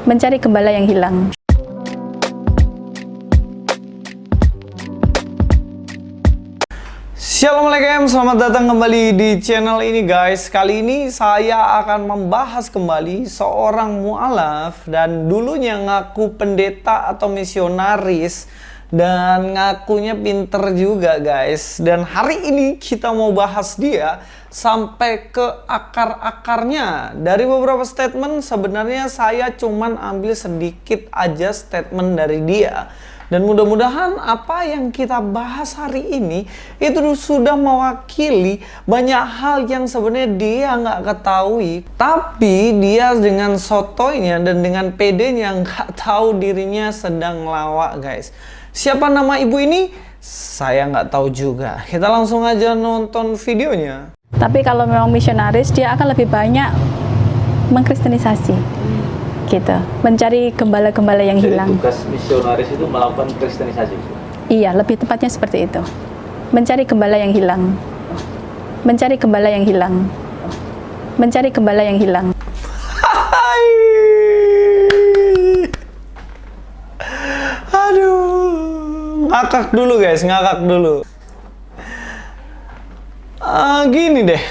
Mencari gembala yang hilang. Assalamualaikum, selamat datang kembali di channel ini guys. Kali ini saya akan membahas kembali seorang mualaf dan dulunya ngaku pendeta atau misionaris dan ngakunya pinter juga guys. Dan hari ini kita mau bahas dia sampai ke akar-akarnya. Dari beberapa statement sebenarnya saya cuman ambil sedikit aja statement dari dia. Dan mudah-mudahan apa yang kita bahas hari ini itu sudah mewakili banyak hal yang sebenarnya dia nggak ketahui. Tapi dia dengan sotoynya dan dengan pedenya nggak tahu dirinya sedang ngelawak guys. Siapa nama ibu ini? Saya nggak tahu juga. Kita langsung aja nonton videonya. Tapi kalau memang misionaris, dia akan lebih banyak mengkristenisasi. Gitu, mencari gembala-gembala yang hilang. Jadi tugas misionaris itu melakukan kristenisasi? Iya, lebih tepatnya seperti itu. Mencari gembala yang hilang. Mencari gembala yang hilang. Mencari gembala yang hilang. Aduh, ngakak dulu guys, ngakak dulu. Gini deh.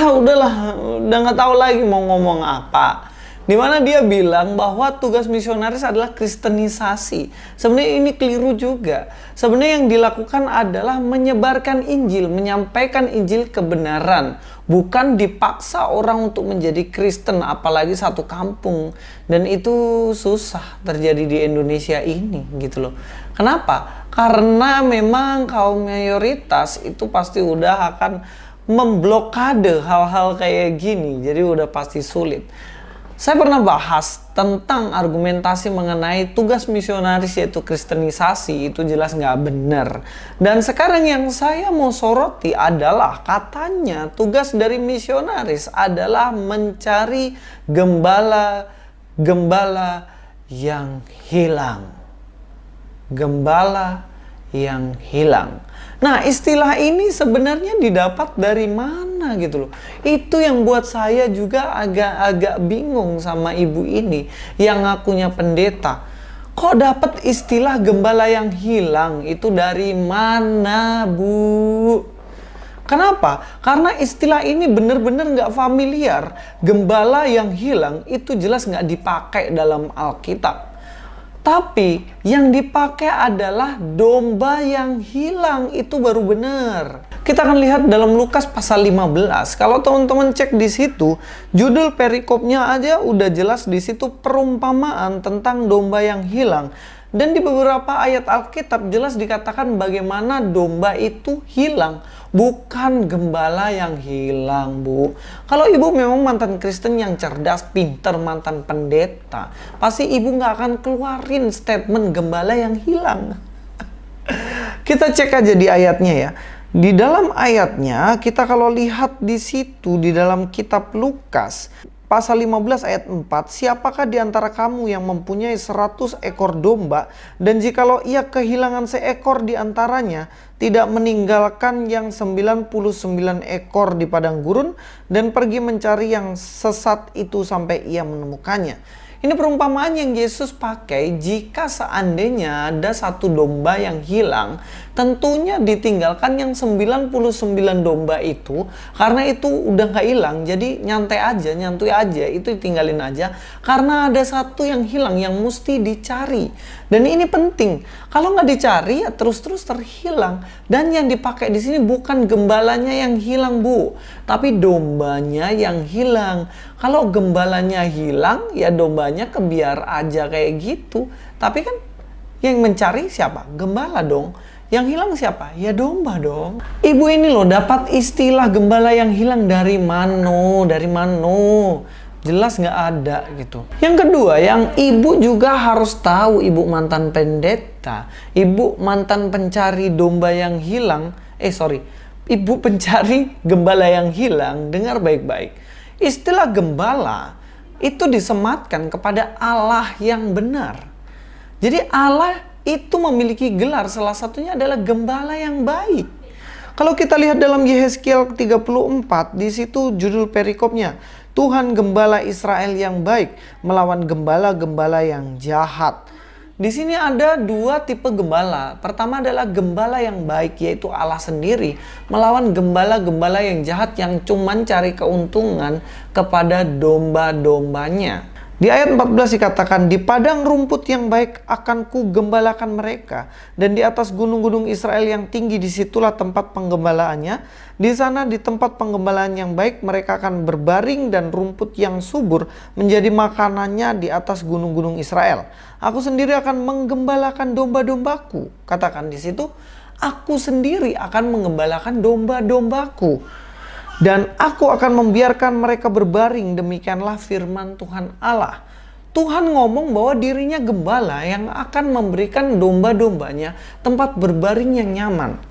Udahlah, udah nggak tahu lagi mau ngomong apa. Dimana dia bilang bahwa tugas misionaris adalah kristenisasi. Sebenarnya ini keliru juga. Sebenarnya yang dilakukan adalah menyebarkan Injil, menyampaikan Injil kebenaran. Bukan dipaksa orang untuk menjadi Kristen, apalagi satu kampung. Dan itu susah terjadi di Indonesia ini gitu loh. Kenapa? Karena memang kaum mayoritas itu pasti udah akan memblokade hal-hal kayak gini, jadi udah pasti sulit. Saya pernah bahas tentang argumentasi mengenai tugas misionaris yaitu kristenisasi, itu jelas nggak benar. Dan sekarang yang saya mau soroti adalah katanya tugas dari misionaris adalah mencari gembala yang hilang. Gembala yang hilang. Nah, istilah ini sebenarnya didapat dari mana gitu loh. Itu yang buat saya juga agak-agak bingung sama ibu ini yang ngakunya pendeta. Kok dapat istilah gembala yang hilang itu dari mana, Bu? Kenapa? Karena istilah ini benar-benar nggak familiar. Gembala yang hilang itu jelas nggak dipakai dalam Alkitab. Tapi yang dipakai adalah domba yang hilang, itu baru benar. Kita akan lihat dalam Lukas pasal 15. Kalau teman-teman cek di situ, judul perikopnya aja udah jelas di situ perumpamaan tentang domba yang hilang. Dan di beberapa ayat Alkitab jelas dikatakan bagaimana domba itu hilang. Bukan gembala yang hilang, Bu. Kalau ibu memang mantan Kristen yang cerdas, pinter, mantan pendeta, pasti ibu nggak akan keluarin statement gembala yang hilang. Kita cek aja di ayatnya ya. Di dalam ayatnya, kita kalau lihat di situ, di dalam kitab Lukas, pasal 15 ayat 4, siapakah di antara kamu yang mempunyai 100 ekor domba, dan jikalau ia kehilangan seekor di antaranya, tidak meninggalkan yang 99 ekor di padang gurun, dan pergi mencari yang sesat itu sampai ia menemukannya. Ini perumpamaan yang Yesus pakai jika seandainya ada satu domba yang hilang, tentunya ditinggalkan yang 99 domba itu, karena itu udah nggak hilang, jadi nyantai aja, nyantui aja, itu ditinggalin aja, karena ada satu yang hilang yang mesti dicari. Dan ini penting, kalau nggak dicari ya terus-terus terhilang. Dan yang dipakai di sini bukan gembalanya yang hilang, Bu, tapi dombanya yang hilang. Kalau gembalanya hilang, ya dombanya kebiar aja kayak gitu. Tapi kan yang mencari siapa? Gembala dong. Yang hilang siapa? Ya domba dong. Ibu ini loh dapat istilah gembala yang hilang dari mano, dari mano. Jelas nggak ada gitu. Yang kedua, yang ibu juga harus tahu, ibu mantan pendeta, ibu mantan pencari domba yang hilang. Ibu pencari gembala yang hilang. Dengar baik-baik. Istilah gembala itu disematkan kepada Allah yang benar. Jadi Allah itu memiliki gelar, salah satunya adalah gembala yang baik. Kalau kita lihat dalam Yehezkiel 34, di situ judul perikopnya, Tuhan Gembala Israel yang baik melawan gembala-gembala yang jahat. Di sini ada dua tipe gembala. Pertama adalah gembala yang baik, yaitu Allah sendiri, melawan gembala-gembala yang jahat yang cuman cari keuntungan kepada domba-dombanya. Di ayat 14 dikatakan, di padang rumput yang baik akan ku gembalakan mereka, dan di atas gunung-gunung Israel yang tinggi disitulah tempat penggembalaannya. Di sana di tempat penggembalaan yang baik mereka akan berbaring, dan rumput yang subur menjadi makanannya di atas gunung-gunung Israel. Aku sendiri akan menggembalakan domba-dombaku. Katakan di situ, aku sendiri akan menggembalakan domba-dombaku. Dan aku akan membiarkan mereka berbaring, demikianlah firman Tuhan Allah. Tuhan ngomong bahwa dirinya gembala yang akan memberikan domba-dombanya tempat berbaring yang nyaman.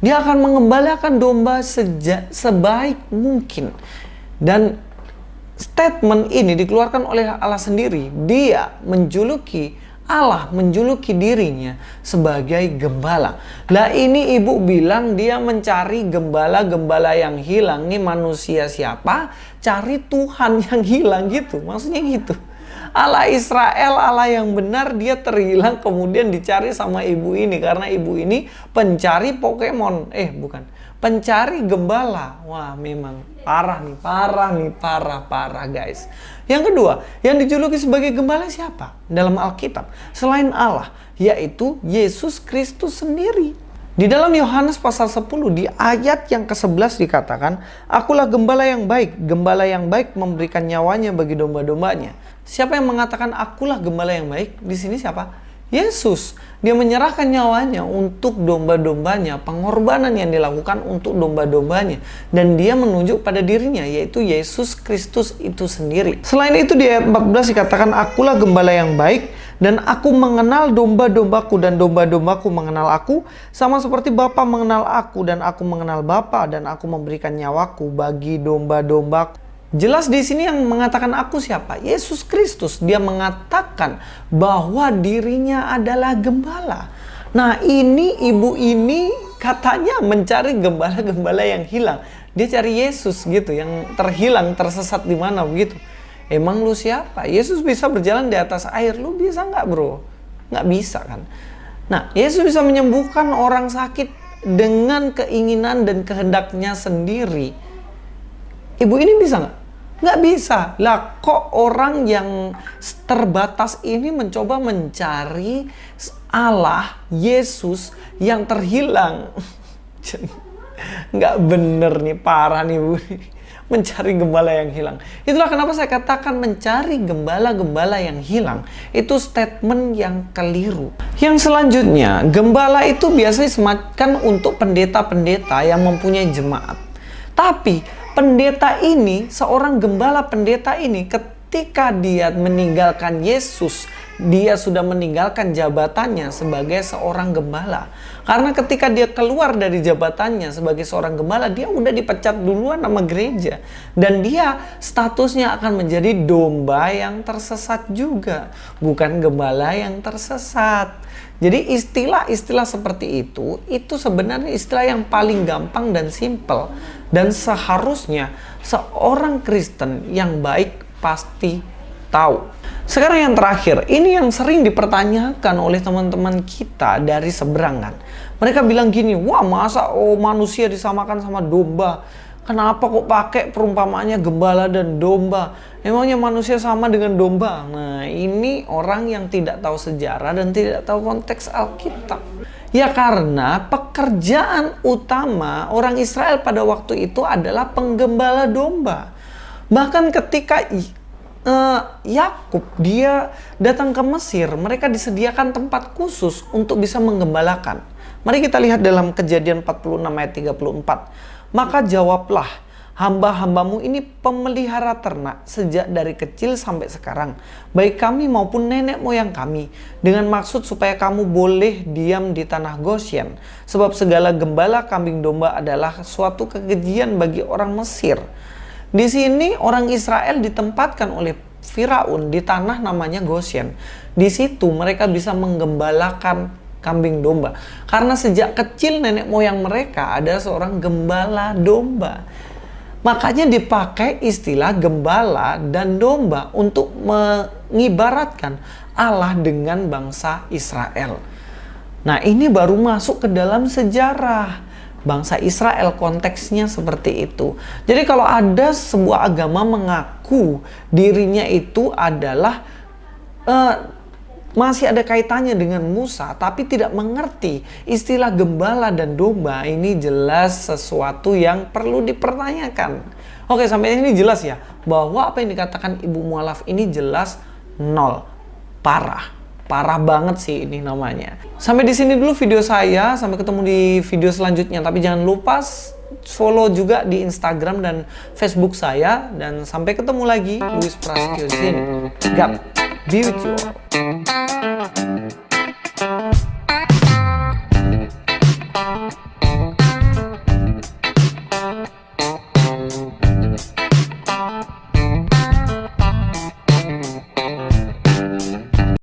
Dia akan mengembalakan domba sebaik mungkin. Dan statement ini dikeluarkan oleh Allah sendiri. Dia Allah menjuluki dirinya sebagai gembala. Lah ini ibu bilang dia mencari gembala-gembala yang hilang. Nih manusia siapa? Cari Tuhan yang hilang gitu. Maksudnya gitu. Allah Israel, Allah yang benar, dia terhilang kemudian dicari sama ibu ini. Karena ibu ini pencari Pokemon. Bukan. Pencari gembala. Wah memang parah guys. Yang kedua, yang dijuluki sebagai gembala siapa? Dalam Alkitab, selain Allah, yaitu Yesus Kristus sendiri. Di dalam Yohanes pasal 10 di ayat yang ke-11 dikatakan, akulah gembala yang baik memberikan nyawanya bagi domba-dombanya. Siapa yang mengatakan akulah gembala yang baik? Di sini siapa? Yesus. Dia menyerahkan nyawanya untuk domba-dombanya, pengorbanan yang dilakukan untuk domba-dombanya, dan dia menunjuk pada dirinya, yaitu Yesus Kristus itu sendiri. Selain itu di ayat 14 dikatakan, akulah gembala yang baik, dan aku mengenal domba-dombaku, dan domba-dombaku mengenal aku, sama seperti Bapa mengenal aku, dan aku mengenal Bapa, dan aku memberikan nyawaku bagi domba-dombaku. Jelas di sini yang mengatakan aku siapa? Yesus Kristus. Dia mengatakan bahwa dirinya adalah gembala. Nah ini ibu ini katanya mencari gembala-gembala yang hilang. Dia cari Yesus gitu, yang terhilang, tersesat di mana begitu. Emang lu siapa? Yesus bisa berjalan di atas air. Lu bisa nggak bro? Nggak bisa kan? Nah Yesus bisa menyembuhkan orang sakit dengan keinginan dan kehendaknya sendiri. Ibu ini bisa nggak? Nggak bisa. Lah kok orang yang terbatas ini mencoba mencari Allah, Yesus yang terhilang. Nggak bener nih, parah nih Bu. Mencari gembala yang hilang. Itulah kenapa saya katakan mencari gembala-gembala yang hilang. Itu statement yang keliru. Yang selanjutnya, gembala itu biasanya disematkan untuk pendeta-pendeta yang mempunyai jemaat. Tapi pendeta ini, seorang gembala pendeta ini, ketika dia meninggalkan Yesus, dia sudah meninggalkan jabatannya sebagai seorang gembala. Karena ketika dia keluar dari jabatannya sebagai seorang gembala, dia udah dipecat duluan sama gereja. Dan dia statusnya akan menjadi domba yang tersesat juga, bukan gembala yang tersesat. Jadi istilah-istilah seperti itu sebenarnya istilah yang paling gampang dan simpel. Dan seharusnya seorang Kristen yang baik pasti tahu. Sekarang yang terakhir, ini yang sering dipertanyakan oleh teman-teman kita dari seberangan. Mereka bilang gini, wah masa manusia disamakan sama domba? Kenapa kok pakai perumpamaannya gembala dan domba? Emangnya manusia sama dengan domba? Nah ini orang yang tidak tahu sejarah dan tidak tahu konteks Alkitab. Ya karena pekerjaan utama orang Israel pada waktu itu adalah penggembala domba. Bahkan ketika Yakub dia datang ke Mesir, mereka disediakan tempat khusus untuk bisa menggembalakan. Mari kita lihat dalam Kejadian 46 ayat 34. Maka jawablah, hamba-hambamu ini pemelihara ternak sejak dari kecil sampai sekarang, baik kami maupun nenek moyang kami, dengan maksud supaya kamu boleh diam di tanah Gosyen, sebab segala gembala kambing domba adalah suatu kekejian bagi orang Mesir. Di sini orang Israel ditempatkan oleh Firaun di tanah namanya Gosyen. Di situ mereka bisa menggembalakan kambing domba. Karena sejak kecil nenek moyang mereka adalah seorang gembala domba. Makanya dipakai istilah gembala dan domba untuk mengibaratkan Allah dengan bangsa Israel. Nah, ini baru masuk ke dalam sejarah bangsa Israel, konteksnya seperti itu. Jadi kalau ada sebuah agama mengaku dirinya itu adalah masih ada kaitannya dengan Musa, tapi tidak mengerti istilah gembala dan domba, ini jelas sesuatu yang perlu dipertanyakan. Oke, sampai ini jelas ya, bahwa apa yang dikatakan Ibu Mualaf ini jelas nol. Parah banget sih ini namanya. Sampai di sini dulu video saya, sampai ketemu di video selanjutnya. Tapi jangan lupa follow juga di Instagram dan Facebook saya. Dan sampai ketemu lagi, Luis Prasetyo Zin. God be with you all.